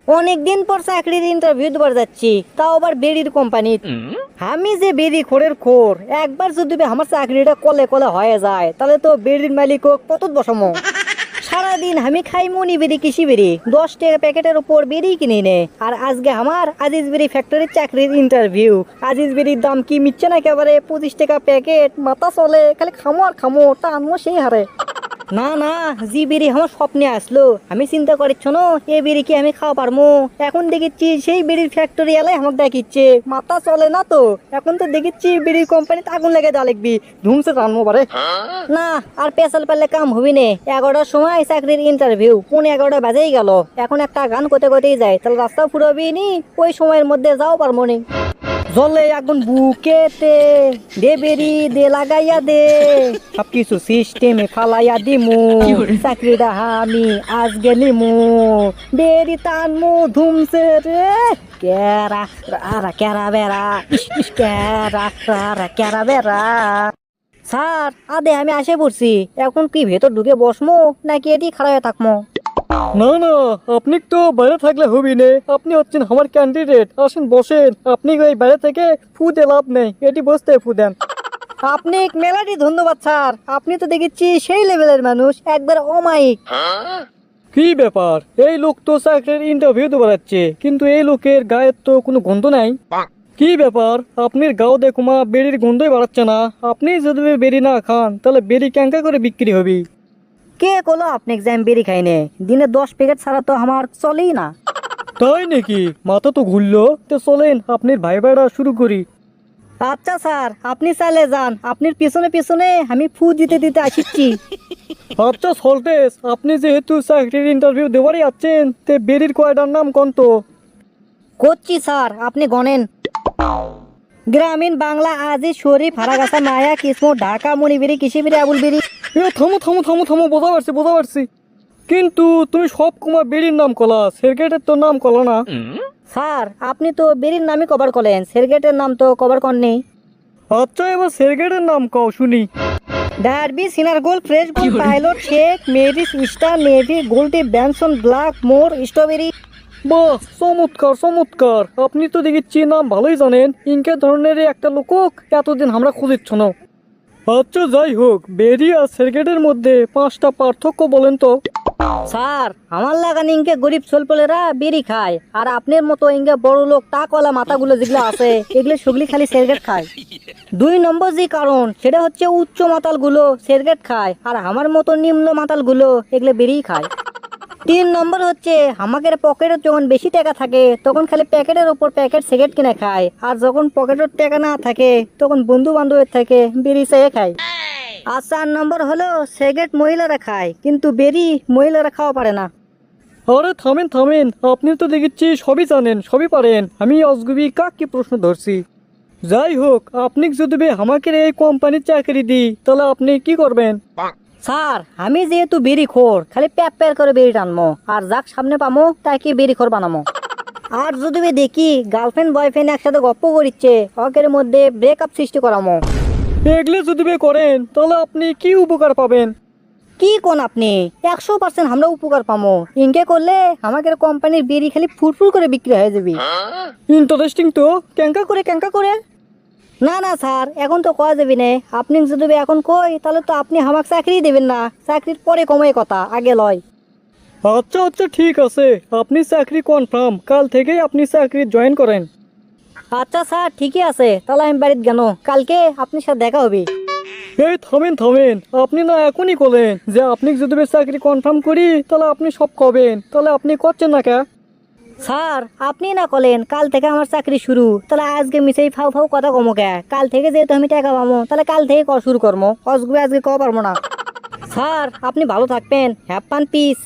অনেকদিন পর চাকরির ইন্টারভিউ দেবার যাচ্ছি, তাও আবার বেরির কোম্পানি। আমি যে বেরি খোরের খোর, একবার যদি আমার চাকরিটা কলে কলে হয়ে যায় তাহলে তো বেরির মালিক কত বসামো। সারাদিন আমি খাই মনি বেরি কৃষি বেরি, 10 টাকা প্যাকেটের উপর বেরি কিনে নে। আর আজকে আমার আজিজ বেরি ফ্যাক্টরির চাকরির ইন্টারভিউ। আজিজ বেরির দাম কি মিচ্ছে না, একেবারে 25 টাকা প্যাকেট। মাথা চলে, খালি খামো আর খামো, তা আনবো সেই হারে। না না, জি বেরি আমার স্বপ্নে আসলো, আমি চিন্তা করিচ্ছ না এ বেরি কি আমি খাওয়া পারবো। এখন দেখেছি সেই বেরির ফ্যাক্টরি এলাই আমাকে দেখিচ্ছে, মাথা চলে না তো। এখন তো দেখেছি বেরির কোম্পানিতে আগুন লেগে যা লিখবি, ধুমসে রানবো পারে। না আর পেশাল পারলে কাম হবি নে। 11টার সময় চাকরির ইন্টারভিউ, 11:30 বাজেই গেল। এখন একটা গান করতে করতেই যায়, তাহলে রাস্তা ফুরবি নি, ওই সময়ের মধ্যে যাও পারবো নি। জলে আগুন বুকেতে দে বেরি দে লাগাইয়া দে, সবকিছু সিস্টেমে ফালাইয়া দিমু, চাকরিটা আমি আজকে নিমু, বেরি টানমু ধুমসে রে। কেরা রা কেরা বেড়া, ইস ইস কেরা রা কেরা বেড়া। স্যার আদে আমি আসে পড়ছি, এখন কি ভেতর ঢুকে বসমো নাকি এটি খাড়া হয়ে থাকবো? না না, আপনি তো বাইরে থাকলে হবি নে, আপনি হচ্ছেন আমার ক্যান্ডিডেট, আসেন বসেন। আপনি ওই বাইরে থেকে ফু দিয়ে লাভ নেই, এটি বসতে ফু দেন। আপনি মেলাটি ধন্যবাদ স্যার, আপনি তো দেখেছি সেই লেভেলের মানুষ, একবার অমায়িক। কি ব্যাপার, এই লোক তো চাকরির ইন্টারভিউ দেওয়া যাচ্ছে, কিন্তু এই লোকের গায়ের তো কোনো গন্ধ নাই। কি ব্যাপার, আপনার গাও দেখুমা বেরির গন্ধই বাড়াচ্ছে না। আপনি যদি বেরি না খান তাহলে বেরি ক্যাঙ্কা করে বিক্রি হবি। কে কলো আপনি এক্সাম বেরি খাইনে? দিনে 10 প্যাকেট ছাড়া তো আমার চলেই না। তাই নাকি? মাথা তো ঘুরলো, তো চলেন আপনার ভাই ভাইরা শুরু করি। আচ্ছা স্যার, আপনি চাইলে যান, আপনার পিছনে পিছনে আমি ফু দিতে দিতে আসিচ্ছি। আচ্ছা সল্টেস, আপনি যেহেতু চাকরির ইন্টারভিউ দেওয়ারই আছেন, তে বেরির কয়টার নাম কোন তো? করছি স্যার, আপনি গনেন। গ্রামীণ বাংলা, আজিজ, শরীফ, হারাগাছা, মায়া, কিসমো, ঢাকা, মণিবেরি, কৃষিবেরি, আবুল বেরি। থামো থামো থামো থামো, বোঝা পারছি বোঝা পারছি, কিন্তু তুমি সব কুমা বেরির নাম কলা, সেরগেটের তো নাম কলা না। স্যার আপনি তো বেরির নামই কভার করলেন, সেরগেটের নাম তো কভার করেননি। আচ্ছা এবার সেরগেটের নাম কও শুনি। ডার্বি, সিনারগোল, ফ্রেশ গোল, পাইলট, শেক, মেরিস, Star, Navy, Goldie, Benson, Black, More, strawberry. বাহ, চমৎকার চমৎকার, আপনি তো দেখেছি নাম ভালোই জানেন। ইনকে ধরনের একটা লোক এতদিন আমরা খুঁজিচ্ছ না। আচ্ছা যাই হোক, বেরি আর সেরগেটের মধ্যে 5টা পার্থক্য বলেন তো। স্যার আমার লাগান ইনকে গরিব ছোলপলেরা বেরি খায়, আর আপনার মতো ইনকে বড় লোক টাকওয়ালা মাথাগুলো যেগুলো আছে এগুলো সেগুলি খালি সেরগেট খায়। 2 নম্বর যে কারণ সেটা হচ্ছে উচ্চ মাতালগুলো সেরগেট খায়, আর আমার মতো নিম্ন মাতালগুলো এগুলো বেরিই খায়। 3 নম্বর হচ্ছে আমাদের পকেটে যখন বেশি টাকা থাকে তখন খালি প্যাকেটের উপর প্যাকেট সিগারেট কিনে খায়, আর যখন পকেটের টাকা না থাকে তখন বন্ধু বান্ধবের থেকে বেরি চেয়ে খায়। আর 4 নম্বর হলো সিগারেট মহিলারা খায়, কিন্তু বেরি মহিলারা খাওয়া পারে না। আরে থামেন থামেন, আপনি তো দেখেছি সবই জানেন সবই পারেন, আমি অজগবি কাক কি প্রশ্ন ধরছি। যাই হোক, আপনি যদি আমাকে এই কোম্পানির চাকরি দিই তাহলে আপনি কি করবেন? স্যার আমি যেহেতু বেরি খোর, খালি প্যাপ প্যার করে বেরি টানমো, আর যাক সামনে পামো তাকে বেরি খোর বানামো। আর যদি দেখি গার্লফ্রেন্ড বয়ফ্রেন্ড একসাথে গপ্প করিচ্ছে, ওকের মধ্যে ব্রেকআপ সৃষ্টি করামো। এগুলো যদি করেন তাহলে আপনি কি উপকার পাবেন? কি কোন আপনি 100% আমরা উপকার পামো। ইনকে করলে আমাদের কোম্পানির বেরি খালি ফুরফুর করে বিক্রি হয়ে যাবে। ইন্টারেস্টিং তো, ক্যাঙ্কা করে ক্যাঙ্কা করে। না না স্যার, এখন তো কয়া যাবি না। আপনি যদি এখন কই তাহলে তো আপনি আমাকে চাকরি দেবেন না, চাকরির পরে কমাই কথা, আগে লয়। আচ্ছা আচ্ছা ঠিক আছে, আপনি চাকরি কনফার্ম, কাল থেকেই আপনি চাকরি জয়েন করেন। আচ্ছা স্যার ঠিকই আছে, তাহলে আমি বাড়িতে গেল, কালকে আপনার সাথে দেখা হবে। এই থামেন থামেন, আপনি না এখনই বলেন যে আপনি যদি চাকরি কনফার্ম করি তাহলে আপনি সব কবেন, তাহলে আপনি করছেন না কে? স্যার আপনি না কলেন কাল থেকে আমার চাকরি শুরু, তাহলে আজকে মিশাই ফাউ ফাউ কথা কমো কে? কাল থেকে যেহেতু আমি টাকা পাবো তাহলে কাল থেকে শুরু করবো, অসগুবে আজকে কওয়া পারবো না। স্যার আপনি ভালো থাকবেন, হ্যাভ ফান, পিস।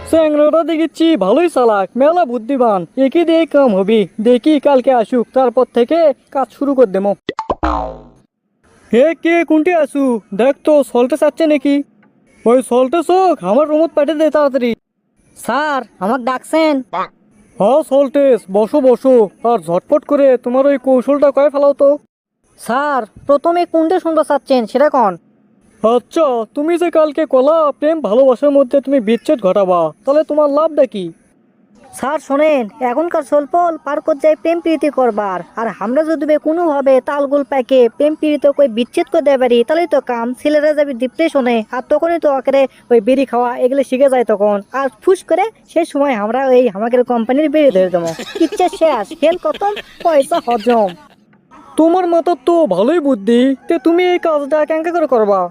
স্যাংরাটা দেখেছি ভালোই চালাক, মেলা বুদ্ধিমান, একই দিয়ে কাম হবি। দেখি কালকে আসুক, তারপর থেকে কাজ শুরু করে দেবো। হে কে কোনটি আসু, দেখ তো সল্টে চাচ্ছে নাকি? ওই সল্টে চোখ আমার রুমত পাঠিয়ে দে তাড়াতাড়ি। স্যার আমাকে ডাকছেন? হ্যাঁ সল্টেস, বসো বসো, আর ঝটপট করে তোমার ওই কৌশলটা কয়ে ফেলাও তো। স্যার প্রথমে কোনটা শুনতে চাচ্ছেন সেটা কন। আচ্ছা, তুমি যে কালকে কলা প্রেম ভালোবাসার মধ্যে তুমি বিচ্ছেদ ঘটাবা, তাহলে তোমার লাভটা কি? স্যার শোনেন, এখনকার সলপল পার্ক যাই প্রেম প্রীতি করবার, আর আমরা যদি কোনোভাবে তালগোল প্যাকে প্রেম প্রীতি কই বিচ্ছেদ করে দেয় পারি, তাহলেই তো কাম। ছেলেরা যাবে ডিপ্রেশনে, আর তখনই তো আকারে ওই বিড়ি খাওয়া এগুলো শিখে যায় তখন, আর ফুস করে সেই সময় আমরা ওই আমাদের কোম্পানির বিড়ি ধরে দেবো। ইচ্ছা শেষ, খেল খতম, পয়সা হজম। তোমার মাথার তো ভালোই বুদ্ধি, তে তুমি এই কাজটা কেঙ্কা করে করবা?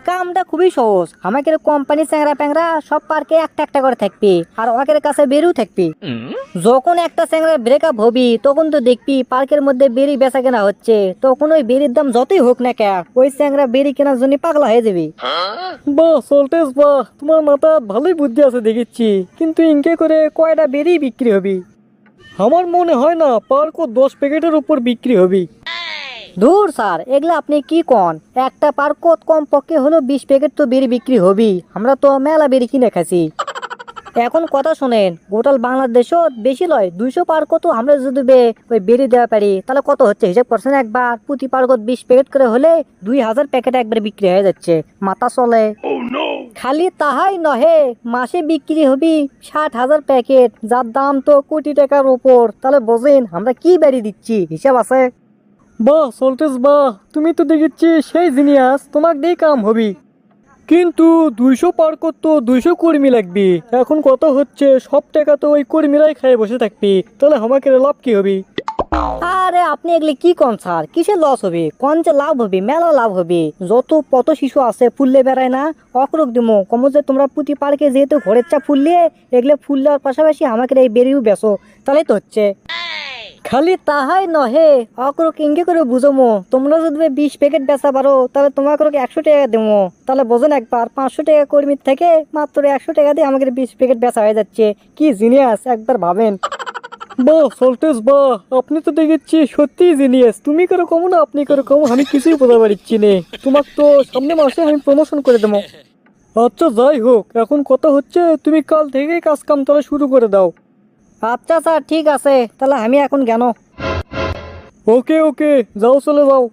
কামটা খুবই সহজ। আমাদের কোম্পানি চ্যাংরা প্যাংরা সব পার্কে একটা একটা করে থাকবি, আর ওদের কাছে বেরিয়েও থাকবি। যখন একটা চ্যাংরার ব্রেকআপ হবি, তখন তো দেখবি পার্কের মধ্যে বেরি বেচা কেনা হচ্ছে, তখন ওই বেরির দাম যতই হোক না কে, ওই চ্যাংরা বেরি কেনার জন্য পাগলা হয়ে যাবি। বাহ সল্টেস বাহ, তোমার মাথা ভালোই বুদ্ধি আছে দেখিচ্ছি, কিন্তু ইনকে করে কয়টা বেরি বিক্রি হবি? আমার মনে হয় না পার্কও 10 প্যাকেটের উপর বিক্রি হবি। ধুর স্যার, এগুলা আপনি কি কন? একটা পার্কত কম পক্ষে হলো 20 প্যাকেট তো বেরি বিক্রি হবি। আমরা তো মেলা বেরি কিনে খাচ্ছি। এখন কথা শোনেন, গোটাল বাংলাদেশত বেশি লয় 200 পার্কও তো আমরা যদি ওই বেরি দেওয়া পারি, তাহলে কত হচ্ছে হিসাব করছেন একবার? প্রতি পার্কত 20 প্যাকেট করে হলে 2000 প্যাকেট একবার বিক্রি হয়ে যাচ্ছে, মাথা চলে। খালি তাহাই নহে, মাসে বিক্রি হবি 60,000 প্যাকেট, যার দাম তো কোটি টাকার উপর। তাহলে বোঝেন আমরা কি বেরি দিচ্ছি, হিসাব আছে। বাহ সল্টেস বাহ, তুমি তো দেখিচ্ছি সেই জিনিয়াস, তোমাক দিয়ে কাম হবি। কিন্তু 200 পার্কত তো 200 কর্মী লাগবি। এখন কত হচ্ছে, সব টাকা তো ওই কর্মীরাই খায় বসে থাকবি, তাহলে আমাকে লাভ কি হবি? আরে আপনি এগুলি কি কন স্যার? কিসের লস হবে? কোন যে লাভ হবে, মেলা লাভ হবে। যত কত শিশু আছে ফুললে বেড়ায় না, অকরক দিমো কম যে তোমরা প্রতি পার্কে যেহেতু ঘরের চা ফুললে, এগুলো ফুল দেওয়ার পাশাপাশি আমাকে এই বেরিয়েও বেসো, তাহলেই তো হচ্ছে। খালি তাহাই নহে, অকরক ইঙ্গে করে বুঝমো, তোমরা যদি 20 প্যাকেট বেচা পারো, তাহলে তোমাকে 100 টাকা দেবো। তাহলে বোঝেন একবার, 500 টাকা কর্মীর থেকে মাত্র 100 টাকা দিয়ে আমাকে 20 প্যাকেট বেচা হয়ে যাচ্ছে। কি জিনিয়াস, একবার ভাবেন। বাহ সল্টেস বাহ, আপনি তো দেখিচ্ছি সত্যি জিনিয়াস। তুমি করে কমো না আপনি করে কমো, আমি কিছুই বোঝা পারছি নে। তোমাক তো সামনে মাসে আমি প্রমোশন করে দেবো। আচ্ছা যাই হোক, এখন কথা হচ্ছে তুমি কাল থেকেই কাজ কাম তাহলে শুরু করে দাও। আচ্ছা স্যার, ঠিক আছে, তাহলে আমি এখন জ্ঞান। ওকে ওকে, যাও চলে যাও।